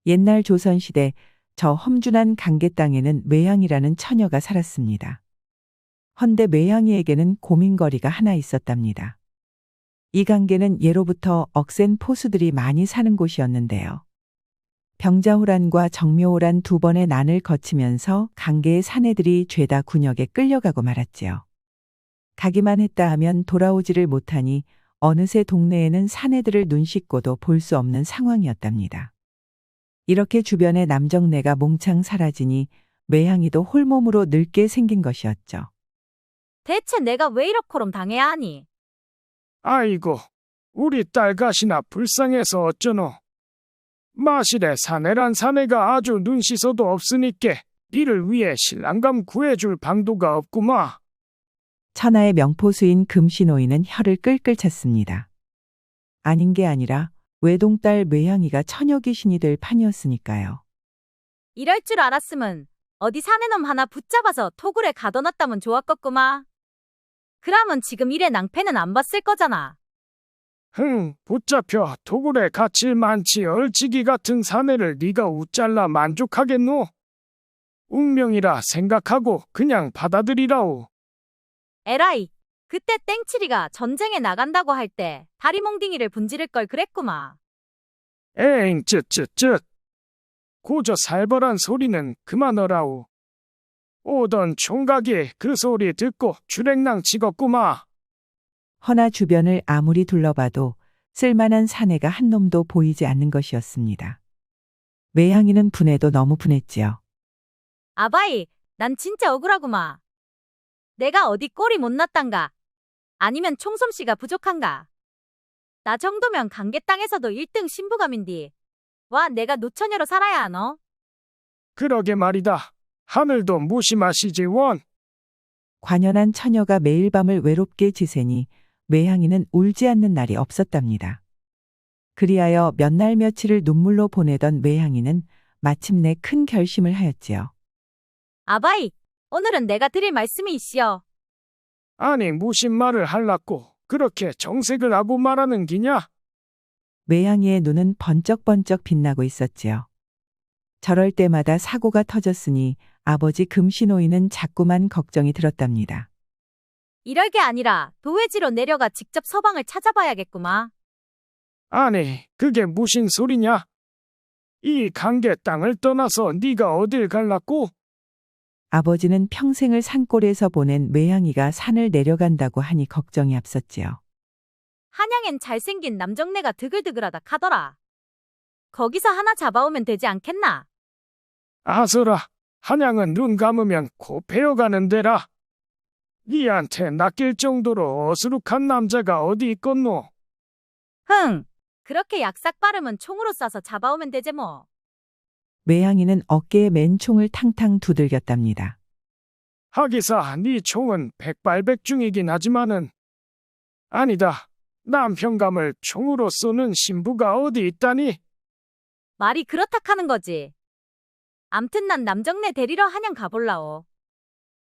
옛날 조선시대 저 험준한 강계 땅에는 매향이라는 처녀가 살았습니다. 헌데 매향이에게는 고민거리가 하나 있었답니다. 이 강계는 예로부터 억센 포수들이 많이 사는 곳이었는데요. 병자호란과 정묘호란 두 번의 난을 거치면서 강계의 사내들이 죄다 군역에 끌려가고 말았지요. 가기만 했다 하면 돌아오지를 못하니 어느새 동네에는 사내들을 눈 씻고도 볼 수 없는 상황이었답니다. 이렇게 주변의 남정네가 몽창 사라지니 매향이도 홀몸으로 늙게 생긴 것이었죠. 대체 내가 왜 이렇게럼 당해야 하니? 아이고, 우리 딸 가시나 불쌍해서 어쩌노. 마실에 사내란 사내가 아주 눈 씻어도 없으니께 니를 위해 신랑감 구해줄 방도가 없구마. 천하의 명포수인 금신호인은 혀를 끌끌 찼습니다. 아닌 게 아니라 외동딸 매향이가 처녀 귀신이 될 판이었으니까요. 이럴 줄 알았으면 어디 사내놈 하나 붙잡아서 토굴에 가둬놨다면 좋았겠구마. 그러면 지금 이래 낭패는 안 봤을 거잖아. 붙잡혀 도굴에 갇힐 많지 얼치기 같은 사내를 네가 웃잘라 만족하겠노? 운명이라 생각하고 그냥 받아들이라오. 에라이, 그때 땡칠이가 전쟁에 나간다고 할 때 다리 몽둥이를 분지를 걸 그랬구마. 에잉 쯧쯧쯧. 고저 살벌한 소리는 그만하라오. 오던 총각이 그 소리 듣고 주랭랑 치겠구마. 허나 주변을 아무리 둘러봐도 쓸만한 사내가 한 놈도 보이지 않는 것이었습니다. 매향이는 분해도 너무 분했지요. 아바이, 난 진짜 억울하구마. 내가 어디 꼴이 못났단가? 아니면 총솜씨가 부족한가? 나 정도면 강계 땅에서도 1등 신부감인디. 와, 내가 노처녀로 살아야 하노? 그러게 말이다. 하늘도 무심하시지 원. 관연한 처녀가 매일 밤을 외롭게 지새니 매향이는 울지 않는 날이 없었답니다. 그리하여 몇 날 며칠을 눈물로 보내던 매향이는 마침내 큰 결심을 하였지요. 아바이, 오늘은 내가 드릴 말씀이 있시오. 아니 무슨 말을 할라고 그렇게 정색을 하고 말하는 기냐? 매향이의 눈은 번쩍번쩍 빛나고 있었지요. 저럴 때마다 사고가 터졌으니 아버지 금신호인은 자꾸만 걱정이 들었답니다. 이럴 게 아니라 도회지로 내려가 직접 서방을 찾아봐야겠구마. 아니 그게 무슨 소리냐? 이 강계 땅을 떠나서 네가 어딜 갈라고? 아버지는 평생을 산골에서 보낸 매향이가 산을 내려간다고 하니 걱정이 앞섰지요. 한양엔 잘생긴 남정네가 드글드글하다 카더라. 거기서 하나 잡아오면 되지 않겠나? 아서라, 한양은 눈 감으면 코 베어가는 데라. 니한테 낚일 정도로 어수룩한 남자가 어디 있겠노? 흥, 그렇게 약삭 빠르면 총으로 쏴서 잡아오면 되지 뭐. 매향이는 어깨에 맨 총을 탕탕 두들겼답니다. 하기사 네 총은 백발백중이긴 하지만은 아니다. 남편감을 총으로 쏘는 신부가 어디 있다니? 말이 그렇다 하는 거지. 암튼 난 남정네 데리러 한양 가볼라오.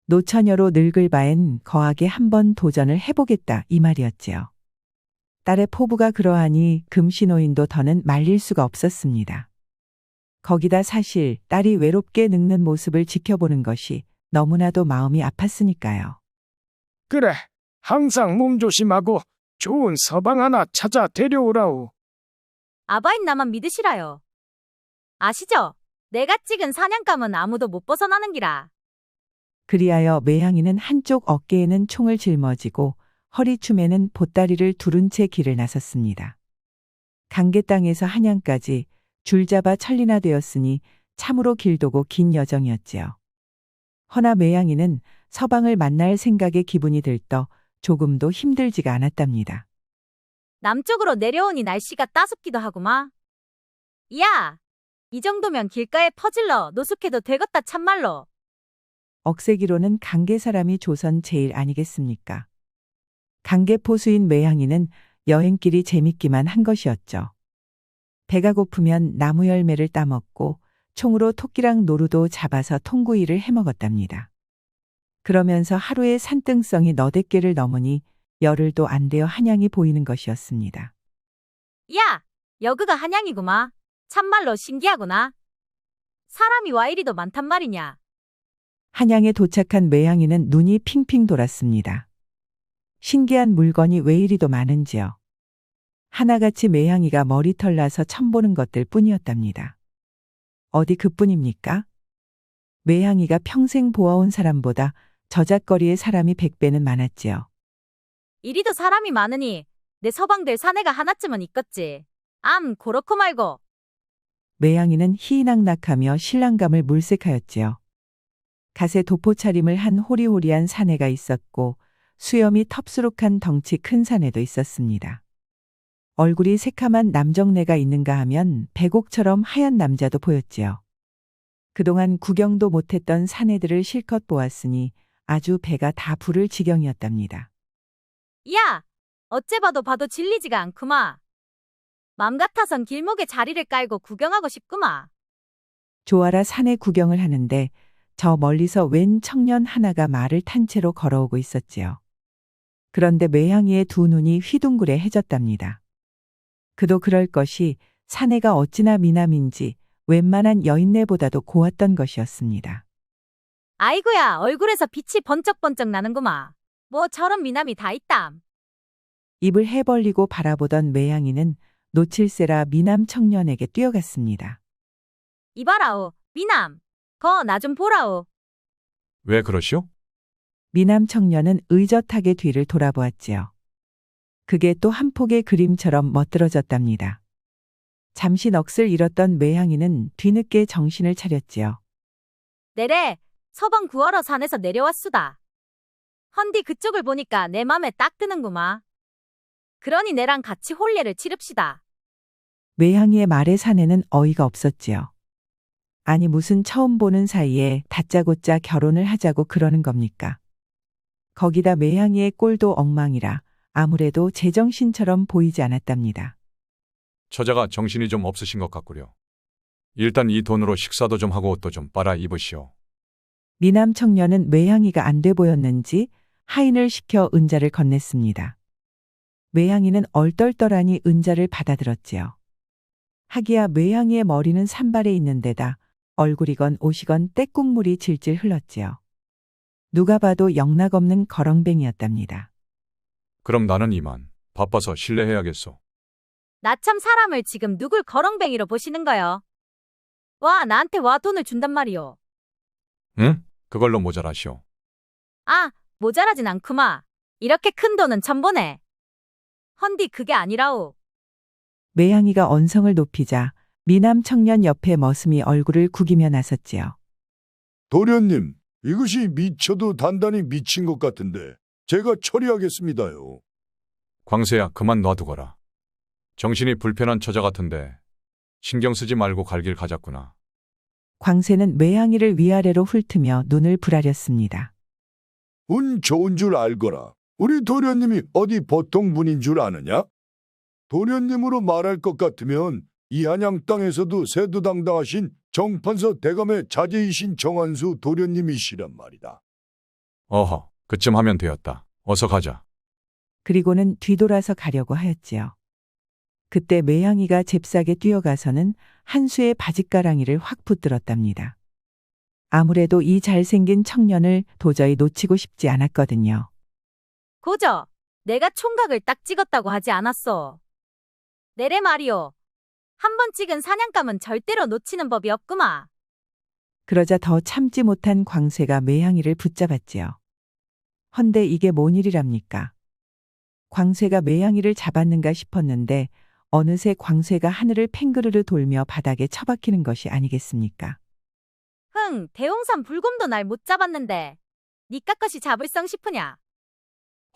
노처녀로 늙을 바엔 거하게 한번 도전을 해보겠다 이 말이었지요. 딸의 포부가 그러하니 금신호인도 더는 말릴 수가 없었습니다. 거기다 사실 딸이 외롭게 늙는 모습을 지켜보는 것이 너무나도 마음이 아팠으니까요. 그래, 항상 몸 조심하고 좋은 서방 하나 찾아 데려오라오. 아바인 나만 믿으시라요. 아시죠? 내가 찍은 사냥감은 아무도 못 벗어나는 기라. 그리하여 매향이는 한쪽 어깨에는 총을 짊어지고 허리춤에는 보따리를 두른 채 길을 나섰습니다. 강계 땅에서 한양까지 줄잡아 천리나 되었으니 참으로 길도고 긴 여정이었지요. 허나 매향이는 서방을 만날 생각에 기분이 들떠 조금도 힘들지가 않았답니다. 남쪽으로 내려오니 날씨가 따숩기도 하구마. 야, 이 정도면 길가에 퍼질러 노숙해도 되겠다 참말로. 억세기로는 강계 사람이 조선 제일 아니겠습니까? 강계 포수인 매향이는 여행길이 재밌기만 한 것이었죠. 배가 고프면 나무 열매를 따먹고 총으로 토끼랑 노루도 잡아서 통구이를 해먹었답니다. 그러면서 하루의 산등성이 너댓 개를 넘으니 열흘도 안 되어 한양이 보이는 것이었습니다. 야, 여그가 한양이구마. 참말로 신기하구나. 사람이 와 이리도 많단 말이냐. 한양에 도착한 매양이는 눈이 핑핑 돌았습니다. 신기한 물건이 왜 이리도 많은지요. 하나같이 매양이가 머리털 나서 처음 보는 것들 뿐이었답니다. 어디 그뿐입니까? 매양이가 평생 보아온 사람보다 저잣거리에 사람이 100배는 많았지요. 이리도 사람이 많으니 내 서방들 사내가 하나쯤은 있겠지. 그렇고 말고. 매양이는 희낙낙하며 신랑감을 물색하였지요. 갓에 도포차림을 한 호리호리한 사내가 있었고 수염이 텁수룩한 덩치 큰 사내도 있었습니다. 얼굴이 새카만 남정네가 있는가 하면 백옥처럼 하얀 남자도 보였지요. 그동안 구경도 못했던 사내들을 실컷 보았으니 아주 배가 다 부를 지경이었답니다. 야, 어째 봐도 질리지가 않구마. 맘 같아선 길목에 자리를 깔고 구경하고 싶구마. 조아라 산에 구경을 하는데 저 멀리서 웬 청년 하나가 말을 탄 채로 걸어오고 있었지요. 그런데 매양이의 두 눈이 휘둥그레해졌답니다. 그도 그럴 것이 사내가 어찌나 미남인지 웬만한 여인네보다도 고왔던 것이었습니다. 아이고야, 얼굴에서 빛이 번쩍번쩍 나는구마. 뭐 저런 미남이 다 있담. 입을 해벌리고 바라보던 매양이는 놓칠세라 미남 청년에게 뛰어갔습니다. 이봐라오, 미남. 거 나 좀 보라오. 왜 그러시오? 미남 청년은 의젓하게 뒤를 돌아보았지요. 그게 또 한 폭의 그림처럼 멋들어졌답니다. 잠시 넋을 잃었던 매양이는 뒤늦게 정신을 차렸지요. 내래, 서방 구하러 산에서 내려왔수다. 헌디 그쪽을 보니까 내 맘에 딱 드는구마. 그러니 내랑 같이 혼례를 치릅시다. 매양이의 말에 사내는 어이가 없었지요. 아니 무슨 처음 보는 사이에 다짜고짜 결혼을 하자고 그러는 겁니까? 거기다 매양이의 꼴도 엉망이라 아무래도 제정신처럼 보이지 않았답니다. 처자가 정신이 좀 없으신 것 같구려. 일단 이 돈으로 식사도 좀 하고 옷도 좀 빨아 입으시오. 미남 청년은 매양이가 안 돼 보였는지 하인을 시켜 은자를 건넸습니다. 매양이는 얼떨떨하니 은자를 받아들었지요. 하기야 매양이의 머리는 산발에 있는 데다 얼굴이건 옷이건 떼국물이 질질 흘렀지요. 누가 봐도 영락없는 거렁뱅이였답니다. 그럼 나는 이만 바빠서 실례해야겠소. 나 참 사람을 지금 누굴 거렁뱅이로 보시는 거요. 와, 나한테 와 돈을 준단 말이오. 응? 그걸로 모자라시오. 모자라진 않구마. 이렇게 큰 돈은 처음 보네. 헌디 그게 아니라오. 매양이가 언성을 높이자 미남 청년 옆에 머슴이 얼굴을 구기며 나섰지요. 도련님, 이것이 미쳐도 단단히 미친 것 같은데 제가 처리하겠습니다요. 광세야, 그만 놔두거라. 정신이 불편한 처자 같은데 신경 쓰지 말고 갈 길 가자꾸나. 광세는 매양이를 위아래로 훑으며 눈을 부라렸습니다. 운 좋은 줄 알거라. 우리 도련님이 어디 보통 분인 줄 아느냐? 도련님으로 말할 것 같으면 이한양 땅에서도 세도당당하신 정판서 대감의 자제이신 정한수 도련님이시란 말이다. 어허, 그쯤 하면 되었다. 어서 가자. 그리고는 뒤돌아서 가려고 하였지요. 그때 매양이가 잽싸게 뛰어가서는 한 수의 바짓가랑이를 확 붙들었답니다. 아무래도 이 잘생긴 청년을 도저히 놓치고 싶지 않았거든요. 고저, 내가 총각을 딱 찍었다고 하지 않았어. 내래 말이오. 한 번 찍은 사냥감은 절대로 놓치는 법이 없구마. 그러자 더 참지 못한 광세가 매양이를 붙잡았지요. 헌데 이게 뭔 일이랍니까? 광세가 매양이를 잡았는가 싶었는데 어느새 광세가 하늘을 팽그르르 돌며 바닥에 처박히는 것이 아니겠습니까? 대홍산 불곰도 날 못 잡았는데 니까것이 잡을성 싶으냐?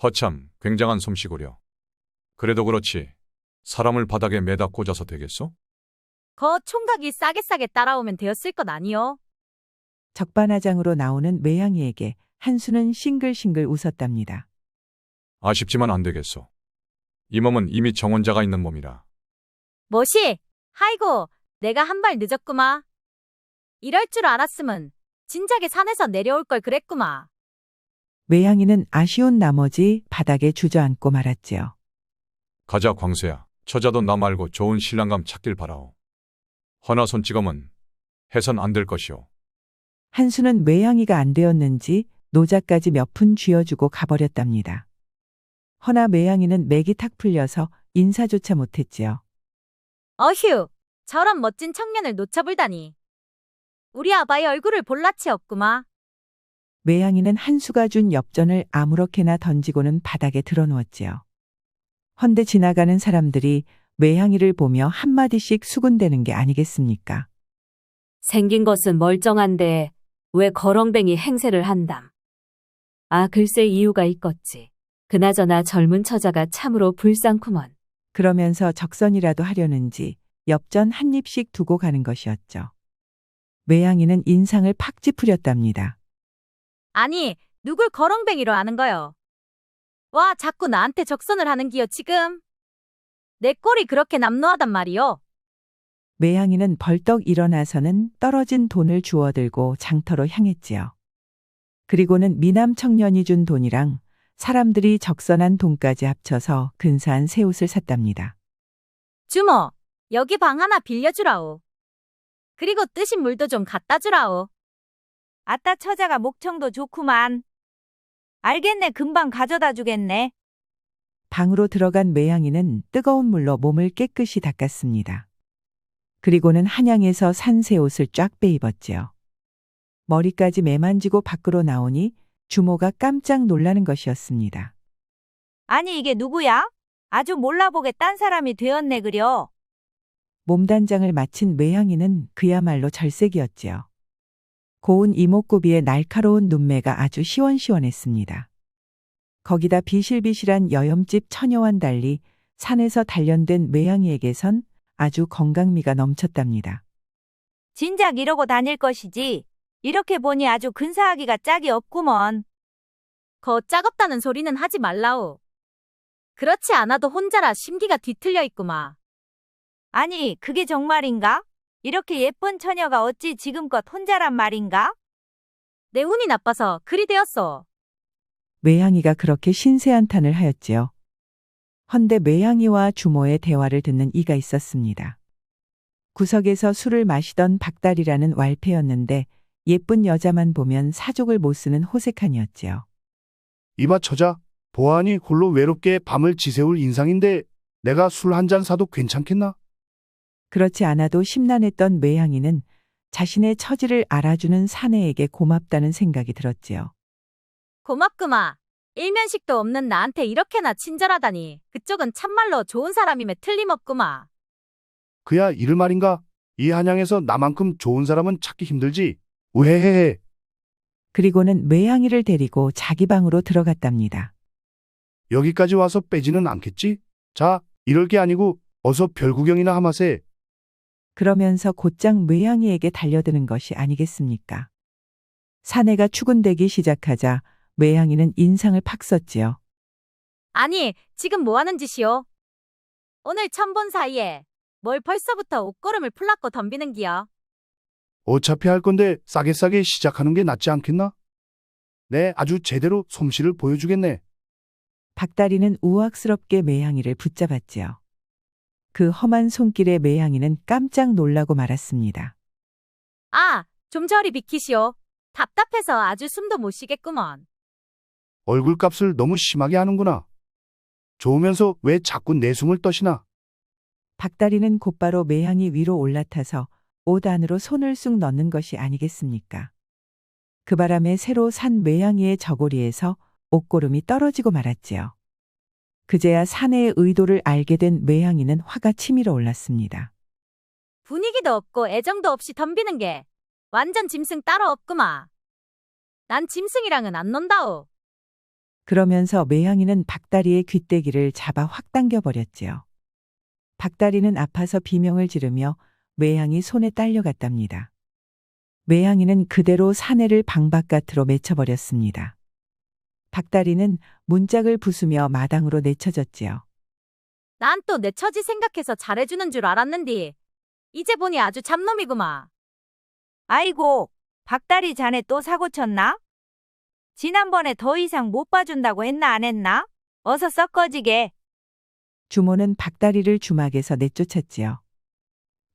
허참, 굉장한 솜씨구려. 그래도 그렇지. 사람을 바닥에 매다 꽂아서 되겠소? 거 총각이 싸게 따라오면 되었을 것 아니요? 적반하장으로 나오는 매양이에게 한수는 싱글싱글 웃었답니다. 아쉽지만 안 되겠소. 이 몸은 이미 정혼자가 있는 몸이라. 뭐시? 하이고, 내가 한 발 늦었구마. 이럴 줄 알았으면 진작에 산에서 내려올 걸 그랬구마. 매양이는 아쉬운 나머지 바닥에 주저앉고 말았지요. 가자, 광수야. 처자도 나 말고 좋은 신랑감 찾길 바라오. 허나 손찌검은 해선 안 될 것이오. 한수는 매양이가 안 되었는지 노자까지 몇 푼 쥐어주고 가버렸답니다. 허나 매양이는 맥이 탁 풀려서 인사조차 못했지요. 어휴, 저런 멋진 청년을 놓쳐불다니. 우리 아바의 얼굴을 볼 낯이 없구마. 매양이는 한수가 준 엽전을 아무렇게나 던지고는 바닥에 드러누웠지요. 헌데 지나가는 사람들이 매양이를 보며 한마디씩 수군대는 게 아니겠습니까? 생긴 것은 멀쩡한데 왜 거렁뱅이 행세를 한담. 아, 글쎄 이유가 있겠지. 그나저나 젊은 처자가 참으로 불쌍쿠먼. 그러면서 적선이라도 하려는지 엽전 한 입씩 두고 가는 것이었죠. 매양이는 인상을 팍 찌푸렸답니다. 아니, 누굴 거렁뱅이로 아는 거요? 와, 자꾸 나한테 적선을 하는 기요, 지금. 내 꼴이 그렇게 남노하단 말이요. 매양이는 벌떡 일어나서는 떨어진 돈을 주워들고 장터로 향했지요. 그리고는 미남 청년이 준 돈이랑 사람들이 적선한 돈까지 합쳐서 근사한 새 옷을 샀답니다. 주모, 여기 방 하나 빌려주라오. 그리고 뜨신 물도 좀 갖다 주라오. 아따 처자가 목청도 좋구만. 알겠네, 금방 가져다 주겠네. 방으로 들어간 매양이는 뜨거운 물로 몸을 깨끗이 닦았습니다. 그리고는 한양에서 산 새 옷을 쫙 빼입었지요. 머리까지 매만지고 밖으로 나오니 주모가 깜짝 놀라는 것이었습니다. 아니 이게 누구야? 아주 몰라보게 딴 사람이 되었네 그려. 몸단장을 마친 매양이는 그야말로 절색이었지요. 고운 이목구비에 날카로운 눈매가 아주 시원시원했습니다. 거기다 비실비실한 여염집 처녀와는 달리 산에서 단련된 매양이에게선 아주 건강미가 넘쳤답니다. 진작 이러고 다닐 것이지. 이렇게 보니 아주 근사하기가 짝이 없구먼. 거 짝없다는 소리는 하지 말라오. 그렇지 않아도 혼자라 심기가 뒤틀려 있구마. 아니 그게 정말인가? 이렇게 예쁜 처녀가 어찌 지금껏 혼자란 말인가? 내 운이 나빠서 그리 되었소. 매양이가 그렇게 신세한탄을 하였지요. 헌데 매양이와 주모의 대화를 듣는 이가 있었습니다. 구석에서 술을 마시던 박달이라는 왈패였는데 예쁜 여자만 보면 사족을 못 쓰는 호색한이었지요. 이봐 처자, 보아하니 홀로 외롭게 밤을 지새울 인상인데 내가 술 한 잔 사도 괜찮겠나? 그렇지 않아도 심란했던 매양이는 자신의 처지를 알아주는 사내에게 고맙다는 생각이 들었지요. 고맙구마. 일면식도 없는 나한테 이렇게나 친절하다니. 그쪽은 참말로 좋은 사람임에 틀림없구마. 그야 이를 말인가? 이 한양에서 나만큼 좋은 사람은 찾기 힘들지. 우헤헤헤. 그리고는 매양이를 데리고 자기 방으로 들어갔답니다. 여기까지 와서 빼지는 않겠지? 자, 이럴 게 아니고 어서 별 구경이나 하마세. 그러면서 곧장 매양이에게 달려드는 것이 아니겠습니까? 사내가 추근대기 시작하자 매양이는 인상을 팍 썼지요. 아니, 지금 뭐 하는 짓이오? 오늘 처음 본 사이에 뭘 벌써부터 옷걸음을 풀락고 덤비는 기여. 어차피 할 건데 싸게 시작하는 게 낫지 않겠나? 네, 아주 제대로 솜씨를 보여주겠네. 박다리는 우악스럽게 매양이를 붙잡았지요. 그 험한 손길에 매양이는 깜짝 놀라고 말았습니다. 아, 좀 저리 비키시오. 답답해서 아주 숨도 못 쉬겠구먼. 얼굴값을 너무 심하게 하는구나. 좋으면서 왜 자꾸 내 숨을 떠시나? 박다리는 곧바로 매양이 위로 올라타서 옷 안으로 손을 쑥 넣는 것이 아니겠습니까? 그 바람에 새로 산 매양이의 저고리에서 옷고름이 떨어지고 말았지요. 그제야 사내의 의도를 알게 된 매양이는 화가 치밀어 올랐습니다. 분위기도 없고 애정도 없이 덤비는 게 완전 짐승 따로 없구마. 난 짐승이랑은 안 논다오. 그러면서 매양이는 박다리의 귀때기를 잡아 확 당겨버렸지요. 박다리는 아파서 비명을 지르며 매양이 손에 딸려갔답니다. 매양이는 그대로 사내를 방 바깥으로 맺혀버렸습니다. 박다리는 문짝을 부수며 마당으로 내쳐졌지요. 난 또 내 처지 생각해서 잘해주는 줄 알았는디. 이제 보니 아주 잡놈이구마. 아이고, 박다리 자네 또 사고 쳤나? 지난번에 더 이상 못 봐준다고 했나 안 했나? 어서 썩 꺼지게. 주모는 박다리를 주막에서 내쫓았지요.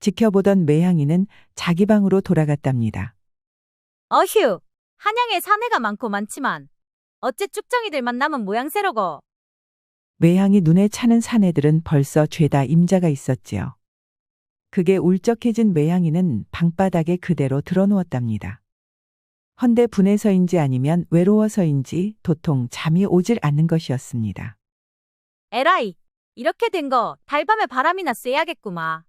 지켜보던 매향이는 자기 방으로 돌아갔답니다. 어휴, 한양에 사내가 많고 많지만 어째 쭉정이들만 남은 모양새로고. 매향이 눈에 차는 사내들은 벌써 죄다 임자가 있었지요. 그게 울적해진 매향이는 방바닥에 그대로 드러누웠답니다. 헌데 분해서인지 아니면 외로워서인지 도통 잠이 오질 않는 것이었습니다. 에라이, 이렇게 된 거 달밤에 바람이나 쐬야겠구마.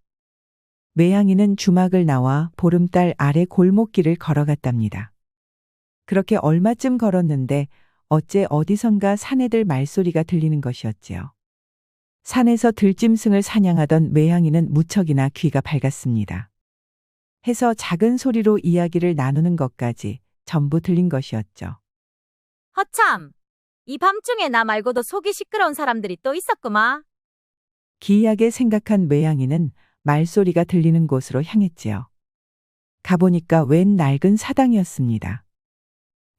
매향이는 주막을 나와 보름달 아래 골목길을 걸어갔답니다. 그렇게 얼마쯤 걸었는데 어째 어디선가 사내들 말소리가 들리는 것이었지요. 산에서 들짐승을 사냥하던 매향이는 무척이나 귀가 밝았습니다. 해서 작은 소리로 이야기를 나누는 것까지 전부 들린 것이었죠. 허참, 이 밤중에 나 말고도 속이 시끄러운 사람들이 또 있었구마. 기이하게 생각한 매향이는 말소리가 들리는 곳으로 향했지요. 가보니까 웬 낡은 사당이었습니다.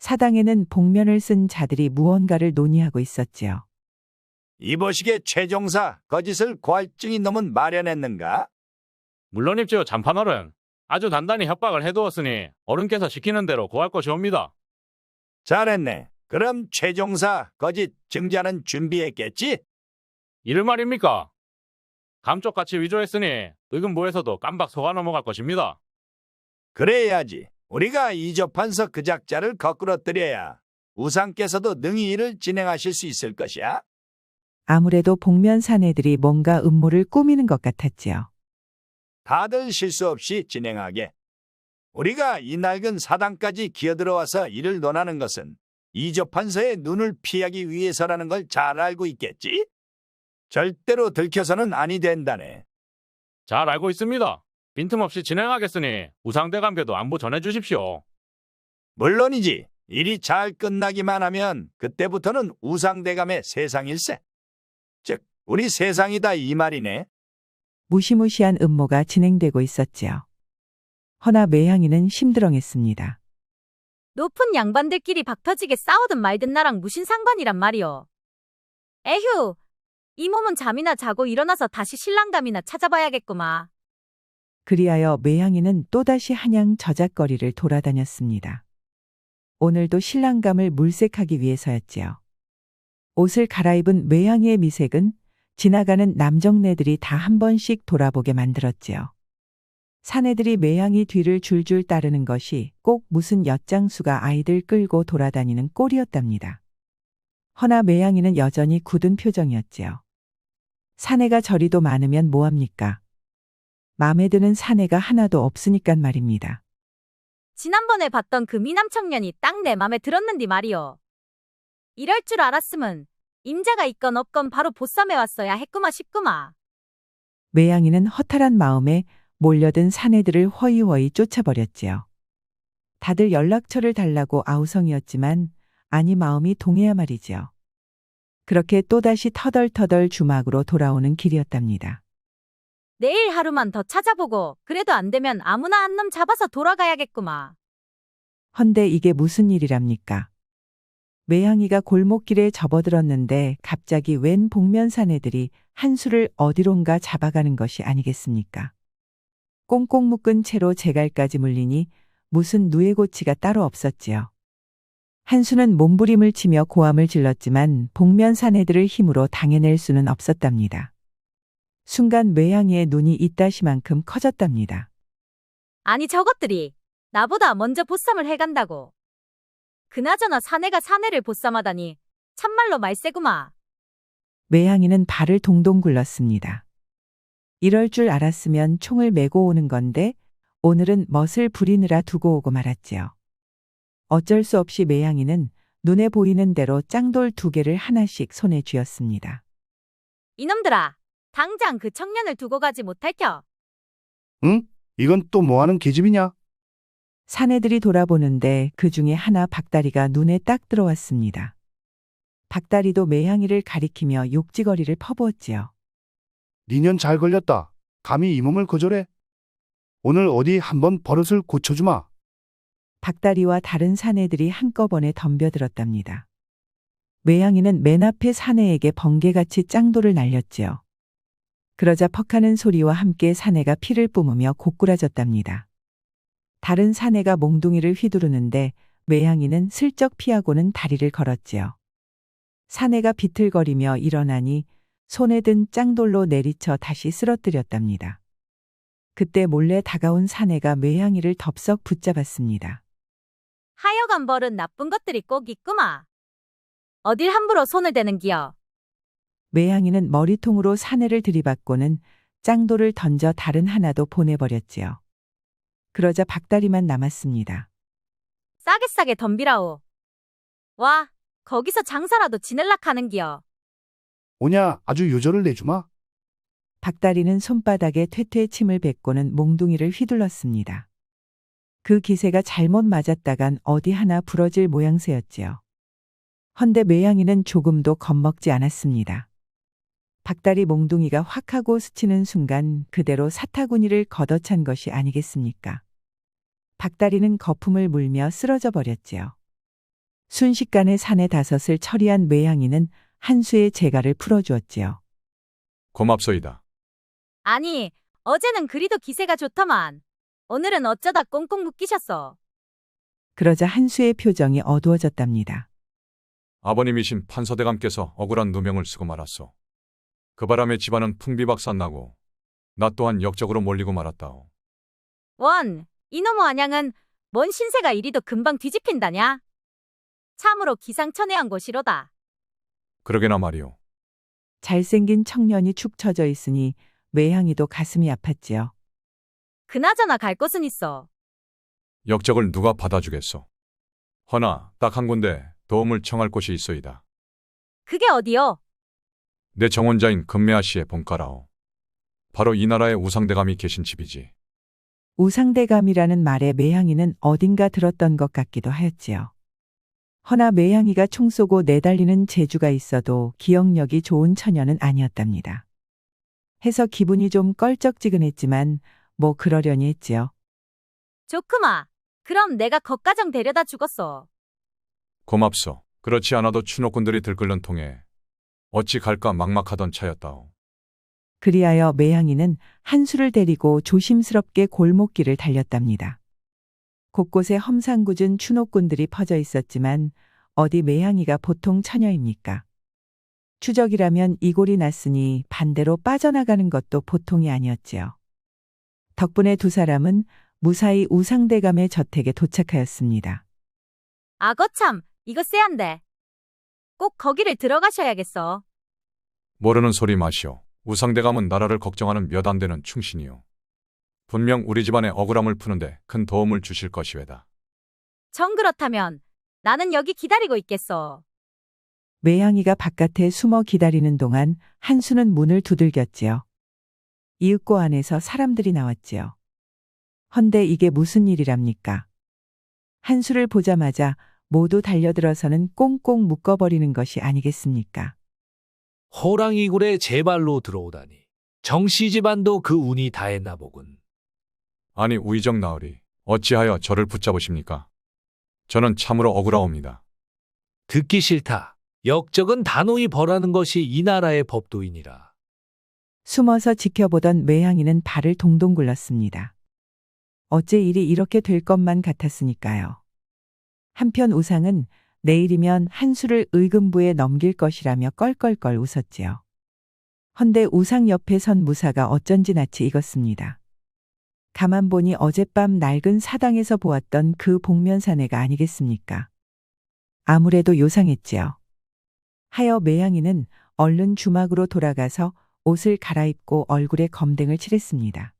사당에는 복면을 쓴 자들이 무언가를 논의하고 있었지요. 이보시게 최종사 거짓을 고할 증인 놈은 마련했는가? 물론입지요, 잔판어른. 아주 단단히 협박을 해두었으니 어른께서 시키는 대로 고할 것이옵니다. 잘했네. 그럼 최종사 거짓 증자는 준비했겠지? 이를 말입니까? 감쪽같이 위조했으니 의금부에서도 깜박 속아 넘어갈 것입니다. 그래야지. 우리가 이조판서 그 작자를 거꾸러뜨려야 우상께서도 능히 이를 진행하실 수 있을 것이야. 아무래도 복면 사내들이 뭔가 음모를 꾸미는 것 같았지요. 다들 실수 없이 진행하게. 우리가 이 낡은 사당까지 기어들어와서 이를 논하는 것은 이조판서의 눈을 피하기 위해서라는 걸 잘 알고 있겠지? 절대로 들켜서는 아니 된다네. 잘 알고 있습니다. 빈틈없이 진행하겠으니 우상대감께도 안부 전해주십시오. 물론이지. 일이 잘 끝나기만 하면 그때부터는 우상대감의 세상일세. 즉, 우리 세상이다 이 말이네. 무시무시한 음모가 진행되고 있었지요. 허나 매향이는 심드렁했습니다. 높은 양반들끼리 박터지게 싸우든 말든 나랑 무슨 상관이란 말이오. 에휴, 이 몸은 잠이나 자고 일어나서 다시 신랑감이나 찾아봐야겠구마. 그리하여 매향이는 또다시 한양 저작거리를 돌아다녔습니다. 오늘도 신랑감을 물색하기 위해서였지요. 옷을 갈아입은 매향이의 미색은 지나가는 남정네들이 다 한 번씩 돌아보게 만들었지요. 사내들이 매향이 뒤를 줄줄 따르는 것이 꼭 무슨 엿장수가 아이들 끌고 돌아다니는 꼴이었답니다. 허나 매향이는 여전히 굳은 표정이었지요. 사내가 저리도 많으면 뭐합니까? 마음에 드는 사내가 하나도 없으니깐 말입니다. 지난번에 봤던 그 미남 청년이 딱 내 맘에 들었는디 말이오. 이럴 줄 알았으면 임자가 있건 없건 바로 보쌈해 왔어야 했구마 싶구마. 매향이는 허탈한 마음에 몰려든 사내들을 허이허이 쫓아버렸지요. 다들 연락처를 달라고 아우성이었지만 아니 마음이 동해야 말이지요. 그렇게 또다시 터덜터덜 주막으로 돌아오는 길이었답니다. 내일 하루만 더 찾아보고 그래도 안 되면 아무나 한 놈 잡아서 돌아가야겠구마. 헌데 이게 무슨 일이랍니까? 매향이가 골목길에 접어들었는데 갑자기 웬 복면 사내들이 한수를 어디론가 잡아가는 것이 아니겠습니까? 꽁꽁 묶은 채로 제갈까지 물리니 무슨 누에고치가 따로 없었지요. 한수는 몸부림을 치며 고함을 질렀지만 복면 사내들을 힘으로 당해낼 수는 없었답니다. 순간 매향이의 눈이 이따시만큼 커졌답니다. 아니 저것들이 나보다 먼저 보쌈을 해간다고. 그나저나 사내가 사내를 보쌈하다니 참말로 말세구마. 매향이는 발을 동동 굴렀습니다. 이럴 줄 알았으면 총을 메고 오는 건데 오늘은 멋을 부리느라 두고 오고 말았지요. 어쩔 수 없이 매향이는 눈에 보이는 대로 짱돌 2개를 하나씩 손에 쥐었습니다. 이놈들아, 당장 그 청년을 두고 가지 못할 겨. 응? 이건 또 뭐하는 계집이냐? 사내들이 돌아보는데 그 중에 하나 박다리가 눈에 딱 들어왔습니다. 박다리도 매향이를 가리키며 욕지거리를 퍼부었지요. 니년 잘 걸렸다. 감히 이 몸을 거절해? 오늘 어디 한번 버릇을 고쳐주마. 박다리와 다른 사내들이 한꺼번에 덤벼들었답니다. 매향이는 맨 앞에 사내에게 번개같이 짱돌을 날렸지요. 그러자 퍽하는 소리와 함께 사내가 피를 뿜으며 고꾸라졌답니다. 다른 사내가 몽둥이를 휘두르는데 매향이는 슬쩍 피하고는 다리를 걸었지요. 사내가 비틀거리며 일어나니 손에 든 짱돌로 내리쳐 다시 쓰러뜨렸답니다. 그때 몰래 다가온 사내가 매향이를 덥석 붙잡았습니다. 하여간 벌은 나쁜 것들이 꼭 있구마. 어딜 함부로 손을 대는 기여. 매향이는 머리통으로 사내를 들이받고는 짱돌을 던져 다른 하나도 보내버렸지요. 그러자 박다리만 남았습니다. 싸게 덤비라오. 와, 거기서 장사라도 지낼락 하는 기여. 오냐 아주 요절을 내주마. 박다리는 손바닥에 퇴퇴 침을 뱉고는 몽둥이를 휘둘렀습니다. 그 기세가 잘못 맞았다간 어디 하나 부러질 모양새였지요. 헌데 매향이는 조금도 겁먹지 않았습니다. 박다리 몽둥이가 확 하고 스치는 순간 그대로 사타구니를 걷어찬 것이 아니겠습니까? 박다리는 거품을 물며 쓰러져 버렸지요. 순식간에 사내 5을 처리한 매향이는 한 수의 재갈을 풀어주었지요. 고맙소이다. 아니, 어제는 그리도 기세가 좋더만. 오늘은 어쩌다 꽁꽁 묶이셨어. 그러자 한 수의 표정이 어두워졌답니다. 아버님이신 판서대감께서 억울한 누명을 쓰고 말았소. 그 바람에 집안은 풍비박산나고 나 또한 역적으로 몰리고 말았다오. 원, 이놈의 안양은 뭔 신세가 이리도 금방 뒤집힌다냐? 참으로 기상천외한 곳이로다. 그러게나 말이오. 잘생긴 청년이 축 처져 있으니 매향이도 가슴이 아팠지요. 그나저나 갈 곳은 있어. 역적을 누가 받아주겠소. 허나 딱 한 군데 도움을 청할 곳이 있소이다. 그게 어디요? 내 정혼자인 금매아 씨의 본가라오. 바로 이 나라의 우상대감이 계신 집이지. 우상대감이라는 말에 매향이는 어딘가 들었던 것 같기도 하였지요. 허나 매향이가 총 쏘고 내달리는 재주가 있어도 기억력이 좋은 처녀는 아니었답니다. 해서 기분이 좀 껄쩍지근했지만 뭐 그러려니 했지요. 좋구마. 그럼 내가 거가정 데려다 주겠어. 고맙소. 그렇지 않아도 추노꾼들이 들끓는 통에 어찌 갈까 막막하던 차였다오. 그리하여 매향이는 한 수를 데리고 조심스럽게 골목길을 달렸답니다. 곳곳에 험상궂은 추노꾼들이 퍼져 있었지만 어디 매향이가 보통 처녀입니까? 추적이라면 이골이 났으니 반대로 빠져나가는 것도 보통이 아니었지요. 덕분에 두 사람은 무사히 우상대감의 저택에 도착하였습니다. 아거참, 이거 쎄한데. 꼭 거기를 들어가셔야겠어. 모르는 소리 마시오. 우상대감은 나라를 걱정하는 몇 안 되는 충신이오. 분명 우리 집안의 억울함을 푸는데 큰 도움을 주실 것이외다. 정 그렇다면 나는 여기 기다리고 있겠어. 매향이가 바깥에 숨어 기다리는 동안 한수는 문을 두들겼지요. 이윽고 안에서 사람들이 나왔지요. 헌데 이게 무슨 일이랍니까? 한수를 보자마자 모두 달려들어서는 꽁꽁 묶어버리는 것이 아니겠습니까? 호랑이 굴에 제 발로 들어오다니. 정씨 집안도 그 운이 다했나 보군. 아니 우의정 나으리 어찌하여 저를 붙잡으십니까? 저는 참으로 억울하옵니다. 듣기 싫다. 역적은 단호히 벌하는 것이 이 나라의 법도이니라. 숨어서 지켜보던 매향이는 발을 동동 굴렀습니다. 어째 일이 이렇게 될 것만 같았으니까요. 한편 우상은 내일이면 한수를 의금부에 넘길 것이라며 껄껄껄 웃었지요. 헌데 우상 옆에 선 무사가 어쩐지 낯이 익었습니다. 가만 보니 어젯밤 낡은 사당에서 보았던 그 복면사내가 아니겠습니까? 아무래도 요상했지요. 하여 매향이는 얼른 주막으로 돌아가서 옷을 갈아입고 얼굴에 검댕을 칠했습니다.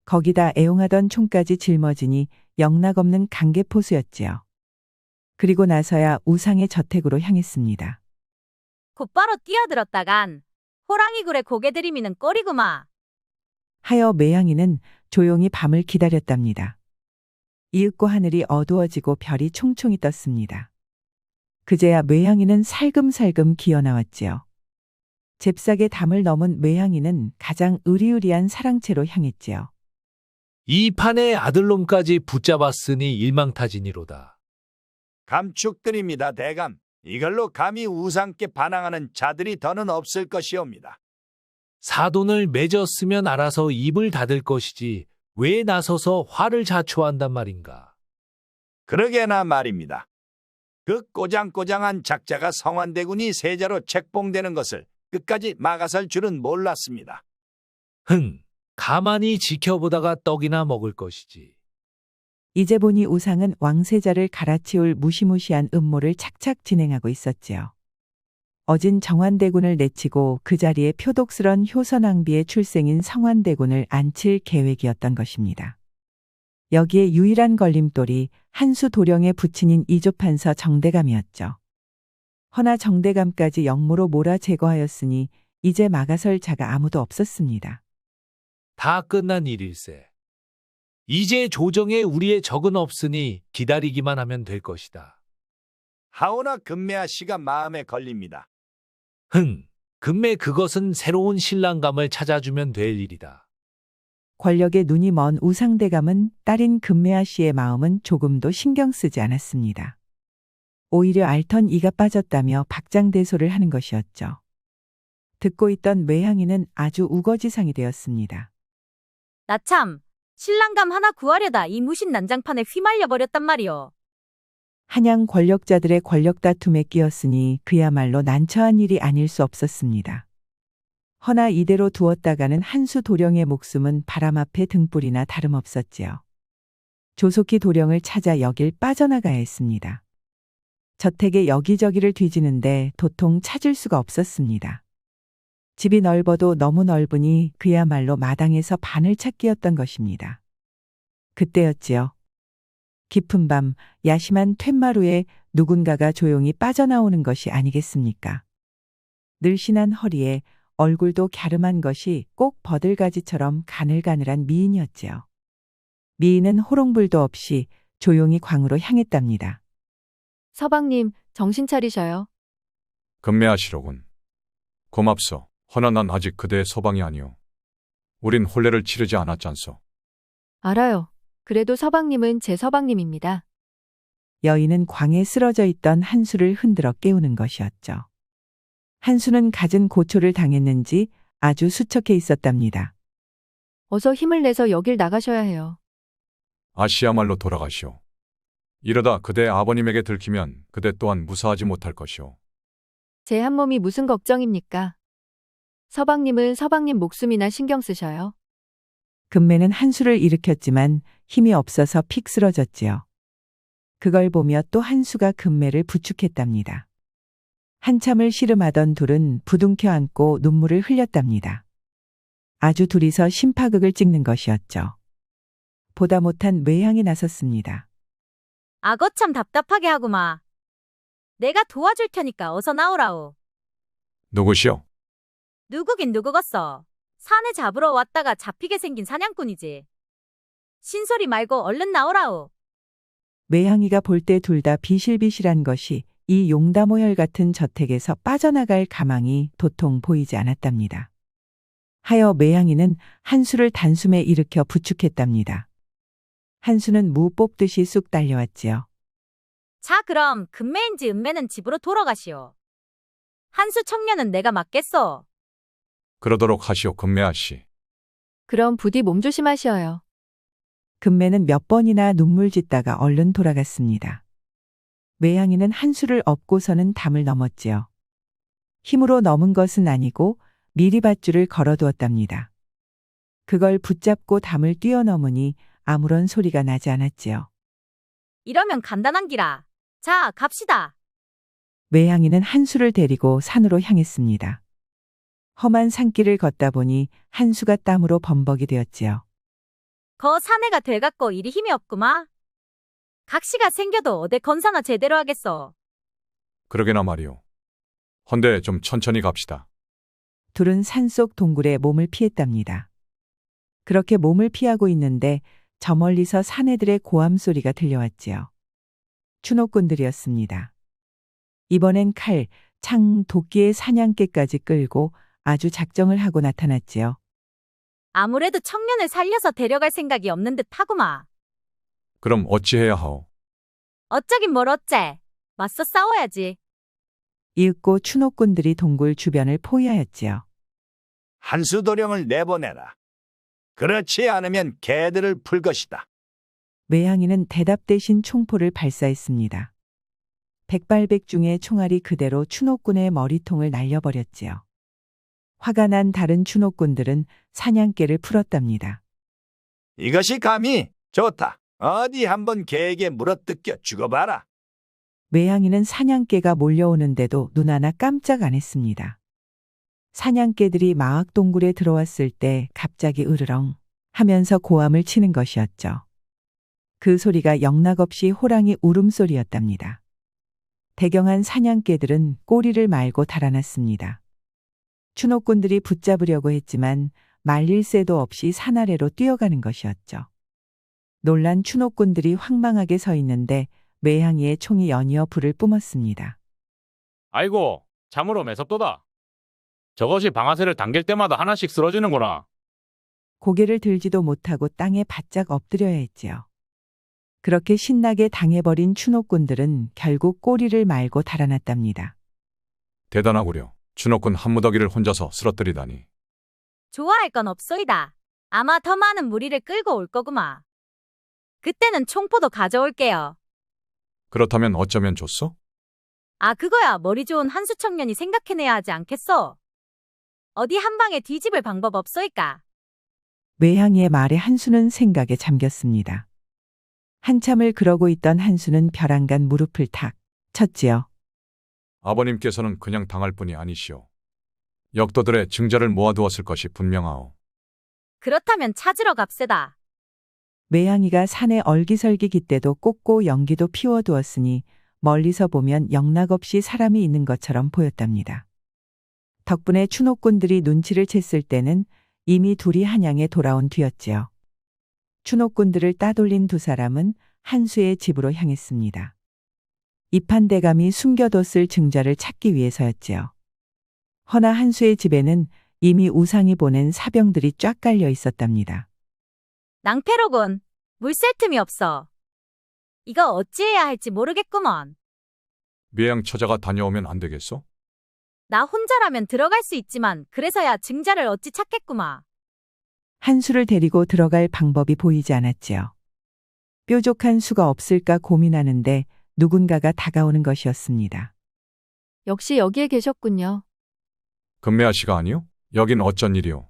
거기다 애용하던 총까지 짊어지니 영락없는 강개포수였지요. 그리고 나서야 우상의 저택으로 향했습니다. 곧바로 뛰어들었다간 호랑이 굴에 고개 들이미는 꼴이구마. 하여 매향이는 조용히 밤을 기다렸답니다. 이윽고 하늘이 어두워지고 별이 총총히 떴습니다. 그제야 매향이는 살금살금 기어나왔지요. 잽싸게 담을 넘은 매향이는 가장 으리으리한 사랑채로 향했지요. 이 판에 아들놈까지 붙잡았으니 일망타진이로다. 감축드립니다, 대감. 이걸로 감히 우상께 반항하는 자들이 더는 없을 것이옵니다. 사돈을 맺었으면 알아서 입을 닫을 것이지 왜 나서서 화를 자초한단 말인가. 그러게나 말입니다. 그 꼬장꼬장한 작자가 성완대군이 세자로 책봉되는 것을 끝까지 막아설 줄은 몰랐습니다. 가만히 지켜보다가 떡이나 먹을 것이지. 이제 보니 우상은 왕세자를 갈아치울 무시무시한 음모를 착착 진행하고 있었지요. 어진 정완대군을 내치고 그 자리에 표독스런 효선왕비의 출생인 성완대군을 앉힐 계획이었던 것입니다. 여기에 유일한 걸림돌이 한수 도령의 부친인 이조판서 정대감이었죠. 허나 정대감까지 역모로 몰아 제거하였으니 이제 막아설 자가 아무도 없었습니다. 다 끝난 일일세. 이제 조정에 우리의 적은 없으니 기다리기만 하면 될 것이다. 하오나 금매아 씨가 마음에 걸립니다. 금매 그것은 새로운 신랑감을 찾아주면 될 일이다. 권력에 눈이 먼 우상대감은 딸인 금매아 씨의 마음은 조금도 신경 쓰지 않았습니다. 오히려 알턴 이가 빠졌다며 박장대소를 하는 것이었죠. 듣고 있던 외향이는 아주 우거지상이 되었습니다. 나 참, 신랑감 하나 구하려다 이 무신 난장판에 휘말려 버렸단 말이오. 한양 권력자들의 권력 다툼에 끼었으니 그야말로 난처한 일이 아닐 수 없었습니다. 허나 이대로 두었다가는 한수 도령의 목숨은 바람 앞에 등불이나 다름없었지요. 조속히 도령을 찾아 여길 빠져나가야 했습니다. 저택의 여기저기를 뒤지는데 도통 찾을 수가 없었습니다. 집이 넓어도 너무 넓으니 그야말로 마당에서 바늘 찾기였던 것입니다. 그때였지요. 깊은 밤 야심한 툇마루에 누군가가 조용히 빠져나오는 것이 아니겠습니까? 늘씬한 허리에 얼굴도 갸름한 것이 꼭 버들가지처럼 가늘가늘한 미인이었지요. 미인은 호롱불도 없이 조용히 광으로 향했답니다. 서방님, 정신 차리셔요. 금매하시로군. 고맙소. 허나 난 아직 그대의 서방이 아니오. 우린 혼례를 치르지 않았잖소. 알아요. 그래도 서방님은 제 서방님입니다. 여인은 광에 쓰러져 있던 한수를 흔들어 깨우는 것이었죠. 한수는 갖은 고초를 당했는지 아주 수척해 있었답니다. 어서 힘을 내서 여길 나가셔야 해요. 아시야말로 돌아가시오. 이러다 그대 아버님에게 들키면 그대 또한 무사하지 못할 것이오. 제 한 몸이 무슨 걱정입니까? 서방님은 서방님 목숨이나 신경 쓰셔요. 금매는 한수를 일으켰지만 힘이 없어서 픽 쓰러졌지요. 그걸 보며 또 한수가 금매를 부축했답니다. 한참을 씨름하던 둘은 부둥켜 안고 눈물을 흘렸답니다. 아주 둘이서 심파극을 찍는 것이었죠. 보다 못한 외향이 나섰습니다. 악어 참 답답하게 하구마. 내가 도와줄 테니까 어서 나오라오. 누구시오? 누구긴 누구겠어. 사내 잡으러 왔다가 잡히게 생긴 사냥꾼이지. 신소리 말고 얼른 나오라오. 외향이가 볼 때 둘 다 비실비실한 것이 이 용다모혈 같은 저택에서 빠져나갈 가망이 도통 보이지 않았답니다. 하여 매향이는 한수를 단숨에 일으켜 부축했답니다. 한수는 무 뽑듯이 쑥 달려왔지요. 자, 그럼 금매인지 은매는 집으로 돌아가시오. 한수 청년은 내가 맡겠소. 그러도록 하시오, 금매아씨. 그럼 부디 몸 조심하셔요. 금매는 몇 번이나 눈물 짓다가 얼른 돌아갔습니다. 외향이는 한수를 업고서는 담을 넘었지요. 힘으로 넘은 것은 아니고 미리 밧줄을 걸어두었답니다. 그걸 붙잡고 담을 뛰어넘으니 아무런 소리가 나지 않았지요. 이러면 간단한 기라. 자, 갑시다. 외향이는 한수를 데리고 산으로 향했습니다. 험한 산길을 걷다 보니 한수가 땀으로 범벅이 되었지요. 거 사내가 돼갖고 이리 힘이 없구마. 각시가 생겨도 어디 건사나 제대로 하겠어. 그러게나 말이오. 헌데 좀 천천히 갑시다. 둘은 산속 동굴에 몸을 피했답니다. 그렇게 몸을 피하고 있는데 저 멀리서 사내들의 고함 소리가 들려왔지요. 추노꾼들이었습니다. 이번엔 칼, 창, 도끼의 사냥개까지 끌고 아주 작정을 하고 나타났지요. 아무래도 청년을 살려서 데려갈 생각이 없는 듯 하구마. 그럼 어찌해야 하오? 어쩌긴 뭘 어째. 맞서 싸워야지. 이윽고 추노꾼들이 동굴 주변을 포위하였지요. 한수도령을 내보내라. 그렇지 않으면 개들을 풀 것이다. 매향이는 대답 대신 총포를 발사했습니다. 백발백중의 총알이 그대로 추노꾼의 머리통을 날려버렸지요. 화가 난 다른 추노꾼들은 사냥개를 풀었답니다. 이것이 감히 좋다. 어디 한번 개에게 물어뜯겨 죽어봐라. 매향이는 사냥개가 몰려오는데도 눈 하나 깜짝 안 했습니다. 사냥개들이 마악 동굴에 들어왔을 때 갑자기 으르렁 하면서 고함을 치는 것이었죠. 그 소리가 영락없이 호랑이 울음소리였답니다. 대경한 사냥개들은 꼬리를 말고 달아났습니다. 추노꾼들이 붙잡으려고 했지만 말릴 새도 없이 산 아래로 뛰어가는 것이었죠. 놀란 추노꾼들이 황망하게 서 있는데 매향이의 총이 연이어 불을 뿜었습니다. 아이고, 참으로 매섭도다. 저것이 방아쇠를 당길 때마다 하나씩 쓰러지는구나. 고개를 들지도 못하고 땅에 바짝 엎드려야 했지요. 그렇게 신나게 당해버린 추노꾼들은 결국 꼬리를 말고 달아났답니다. 대단하구려. 추노꾼 한 무더기를 혼자서 쓰러뜨리다니. 좋아할 건 없소이다. 아마 더 많은 무리를 끌고 올 거구마. 그때는 총포도 가져올게요. 그렇다면 어쩌면 좋소? 아, 그거야 머리 좋은 한수 청년이 생각해내야 하지 않겠소? 어디 한 방에 뒤집을 방법 없소이까? 매향이의 말에 한수는 생각에 잠겼습니다. 한참을 그러고 있던 한수는 벼랑간 무릎을 탁 쳤지요. 아버님께서는 그냥 당할 뿐이 아니시오. 역도들의 증자를 모아두었을 것이 분명하오. 그렇다면 찾으러 갑세다. 매향이가 산에 얼기설기 깃대도 꽂고 연기도 피워두었으니 멀리서 보면 영락없이 사람이 있는 것처럼 보였답니다. 덕분에 추노꾼들이 눈치를 챘을 때는 이미 둘이 한양에 돌아온 뒤였지요. 추노꾼들을 따돌린 두 사람은 한수의 집으로 향했습니다. 이판대감이 숨겨뒀을 증자를 찾기 위해서였지요. 허나 한수의 집에는 이미 우상이 보낸 사병들이 쫙 깔려 있었답니다. 낭패로군. 물 셀 틈이 없어. 이거 어찌해야 할지 모르겠구먼. 매양 처자가 다녀오면 안 되겠소? 나 혼자라면 들어갈 수 있지만 그래서야 증자를 어찌 찾겠구마. 한수를 데리고 들어갈 방법이 보이지 않았지요. 뾰족한 수가 없을까 고민하는데 누군가가 다가오는 것이었습니다. 역시 여기에 계셨군요. 금매아 씨가 아니오? 여긴 어쩐 일이오?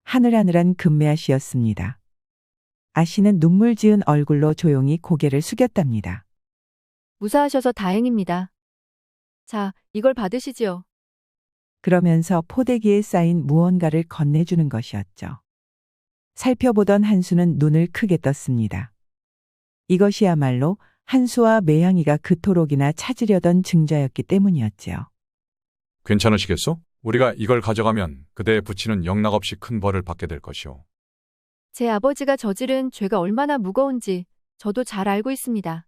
하늘하늘한 금매아씨였습니다. 아씨는 눈물 지은 얼굴로 조용히 고개를 숙였답니다. 무사하셔서 다행입니다. 자, 이걸 받으시지요. 그러면서 포대기에 쌓인 무언가를 건네주는 것이었죠. 살펴보던 한수는 눈을 크게 떴습니다. 이것이야말로 한수와 매향이가 그토록이나 찾으려던 증자였기 때문이었지요. 괜찮으시겠소? 우리가 이걸 가져가면 그대의 부친은 영락없이 큰 벌을 받게 될 것이오. 제 아버지가 저지른 죄가 얼마나 무거운지 저도 잘 알고 있습니다.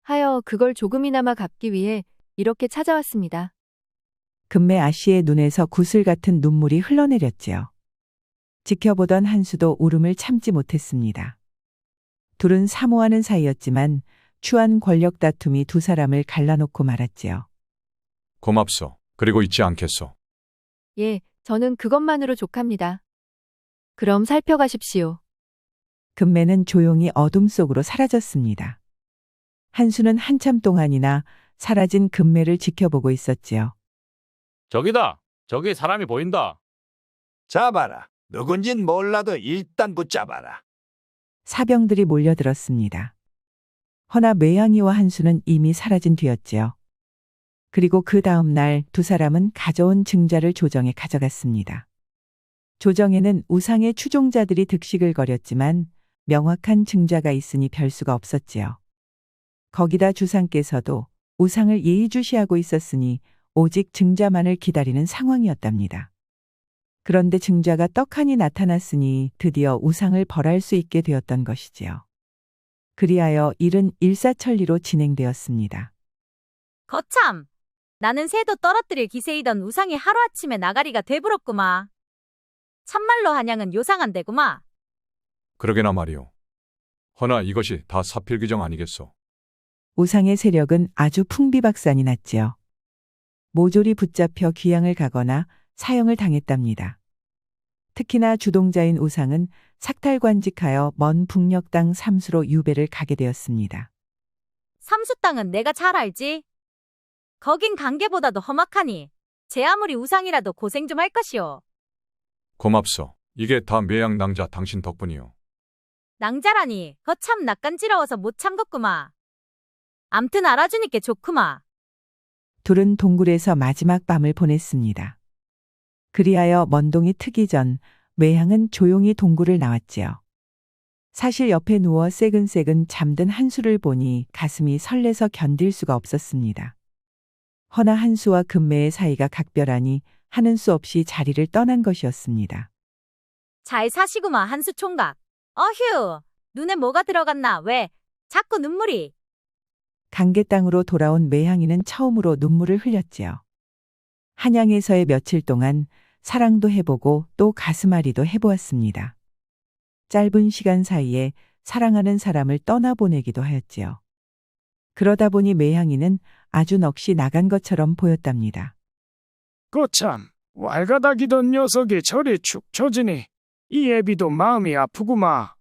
하여 그걸 조금이나마 갚기 위해 이렇게 찾아왔습니다. 금매 아씨의 눈에서 구슬 같은 눈물이 흘러내렸지요. 지켜보던 한수도 울음을 참지 못했습니다. 둘은 사모하는 사이였지만 추한 권력 다툼이 두 사람을 갈라놓고 말았지요. 고맙소. 그리고 잊지 않겠소. 예, 저는 그것만으로 족합니다. 그럼 살펴가십시오. 금매는 조용히 어둠 속으로 사라졌습니다. 한수는 한참 동안이나 사라진 금매를 지켜보고 있었지요. 저기다. 저기 사람이 보인다. 잡아라. 누군진 몰라도 일단 붙잡아라. 사병들이 몰려들었습니다. 허나 매양이와 한수는 이미 사라진 뒤였지요. 그리고 그 다음 날 두 사람은 가져온 증자를 조정에 가져갔습니다. 조정에는 우상의 추종자들이 득식을 거렸지만 명확한 증자가 있으니 별 수가 없었지요. 거기다 주상께서도 우상을 예의주시하고 있었으니 오직 증자만을 기다리는 상황이었답니다. 그런데 증자가 떡하니 나타났으니 드디어 우상을 벌할 수 있게 되었던 것이지요. 그리하여 일은 일사천리로 진행되었습니다. 거참! 나는 새도 떨어뜨릴 기세이던 우상이 하루아침에 나가리가 되불었구마. 참말로 한양은 요상한데구마. 그러게나 말이오. 허나 이것이 다 사필귀정 아니겠소? 우상의 세력은 아주 풍비박산이 났지요. 모조리 붙잡혀 귀양을 가거나 사형을 당했답니다. 특히나 주동자인 우상은 삭탈관직하여 먼 북녘 땅 삼수로 유배를 가게 되었습니다. 삼수 땅은 내가 잘 알지. 거긴 강계보다도 험악하니 제 아무리 우상이라도 고생 좀 할 것이오. 고맙소. 이게 다 매양 낭자 당신 덕분이요. 낭자라니 거참 낯간지러워서 못 참겠구마. 암튼 알아주니께 좋구마. 둘은 동굴에서 마지막 밤을 보냈습니다. 그리하여 먼동이 트기 전 매양은 조용히 동굴을 나왔지요. 사실 옆에 누워 새근새근 잠든 한수를 보니 가슴이 설레서 견딜 수가 없었습니다. 허나 한수와 금매의 사이가 각별하니 하는 수 없이 자리를 떠난 것이었습니다. 잘 사시구마 한수 총각. 어휴, 눈에 뭐가 들어갔나 왜 자꾸 눈물이. 강계 땅으로 돌아온 매향이는 처음으로 눈물을 흘렸지요. 한양에서의 며칠 동안 사랑도 해보고 또 가슴앓이도 해보았습니다. 짧은 시간 사이에 사랑하는 사람을 떠나보내기도 하였지요. 그러다 보니 매향이는 아주 넋이 나간 것처럼 보였답니다. 거참 왈가닥이던 녀석이 저리 축 처지니 이 애비도 마음이 아프구마.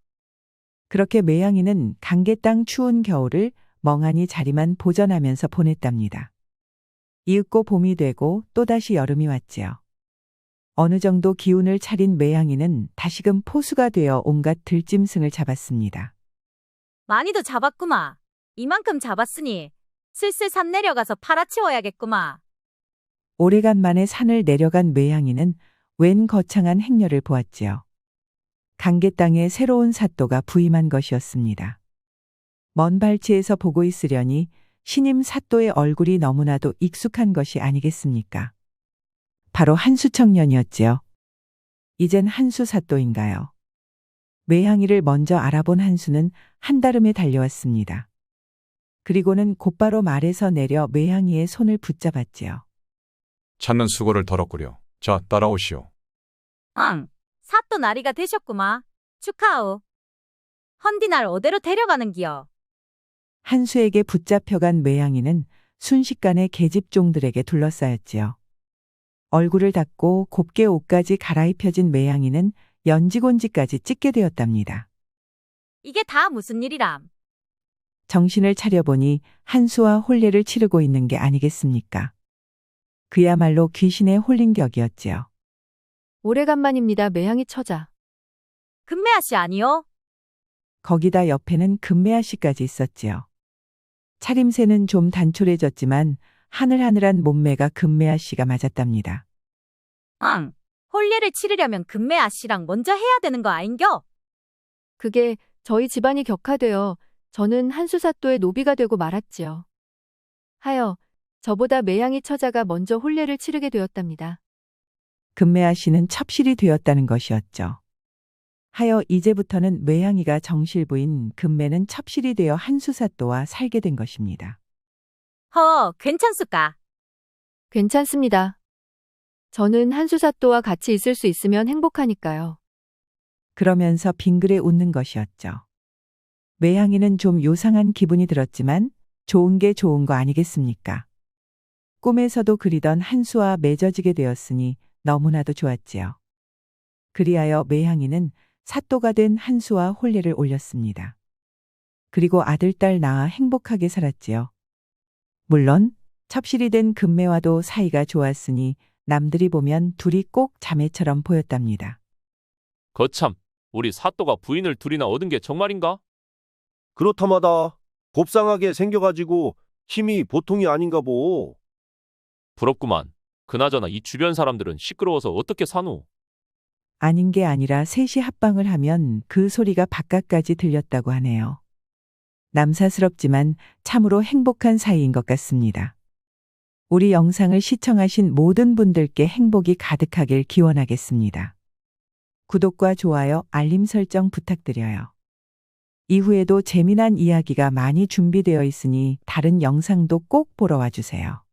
그렇게 매향이는 강계 땅 추운 겨울을 멍하니 자리만 보전하면서 보냈답니다. 이윽고 봄이 되고 또다시 여름이 왔지요. 어느 정도 기운을 차린 매향이는 다시금 포수가 되어 온갖 들짐승을 잡았습니다. 많이도 잡았구마. 이만큼 잡았으니 슬슬 산 내려가서 팔아치워야겠구마. 오래간만에 산을 내려간 매향이는 웬 거창한 행렬을 보았지요. 강계 땅에 새로운 삿도가 부임한 것이었습니다. 먼 발치에서 보고 있으려니 신임 삿도의 얼굴이 너무나도 익숙한 것이 아니겠습니까? 바로 한수 청년이었지요. 이젠 한수 삿도인가요? 매향이를 먼저 알아본 한수는 한달음에 달려왔습니다. 그리고는 곧바로 말에서 내려 매향이의 손을 붙잡았지요. 찾는 수고를 덜었구려. 자, 따라오시오. 응, 사또 나리가 되셨구마. 축하오. 헌디 날 어디로 데려가는 기여. 한수에게 붙잡혀간 매향이는 순식간에 계집종들에게 둘러싸였지요. 얼굴을 닦고 곱게 옷까지 갈아입혀진 매향이는 연지곤지까지 찍게 되었답니다. 이게 다 무슨 일이람. 정신을 차려보니 한수와 혼례를 치르고 있는 게 아니겠습니까? 그야말로 귀신에 홀린 격이었지요. 오래간만입니다. 매향이 처자. 금매아 씨 아니요? 거기다 옆에는 금매아 씨까지 있었지요. 차림새는 좀 단촐해졌지만 하늘하늘한 몸매가 금매아 씨가 맞았답니다. 응, 혼례를 치르려면 금매아 씨랑 먼저 해야 되는 거 아인겨? 그게 저희 집안이 격화되어 저는 한수사또의 노비가 되고 말았지요. 하여 저보다 매향이 처자가 먼저 혼례를 치르게 되었답니다. 금매아 씨는 첩실이 되었다는 것이었죠. 하여 이제부터는 매향이가 정실부인 금매는 첩실이 되어 한수사또와 살게 된 것입니다. 괜찮수까? 괜찮습니다. 저는 한수사또와 같이 있을 수 있으면 행복하니까요. 그러면서 빙그레 웃는 것이었죠. 매향이는 좀 요상한 기분이 들었지만 좋은 게 좋은 거 아니겠습니까? 꿈에서도 그리던 한수와 맺어지게 되었으니 너무나도 좋았지요. 그리하여 매향이는 사또가 된 한수와 혼례를 올렸습니다. 그리고 아들, 딸 낳아 행복하게 살았지요. 물론 첩실이 된 금매와도 사이가 좋았으니 남들이 보면 둘이 꼭 자매처럼 보였답니다. 거참, 우리 사또가 부인을 둘이나 얻은 게 정말인가? 그렇다마다 곱상하게 생겨가지고 힘이 보통이 아닌가 보. 부럽구만. 그나저나 이 주변 사람들은 시끄러워서 어떻게 사노? 아닌 게 아니라 셋이 합방을 하면 그 소리가 바깥까지 들렸다고 하네요. 남사스럽지만 참으로 행복한 사이인 것 같습니다. 우리 영상을 시청하신 모든 분들께 행복이 가득하길 기원하겠습니다. 구독과 좋아요, 알림 설정 부탁드려요. 이후에도 재미난 이야기가 많이 준비되어 있으니 다른 영상도 꼭 보러 와주세요.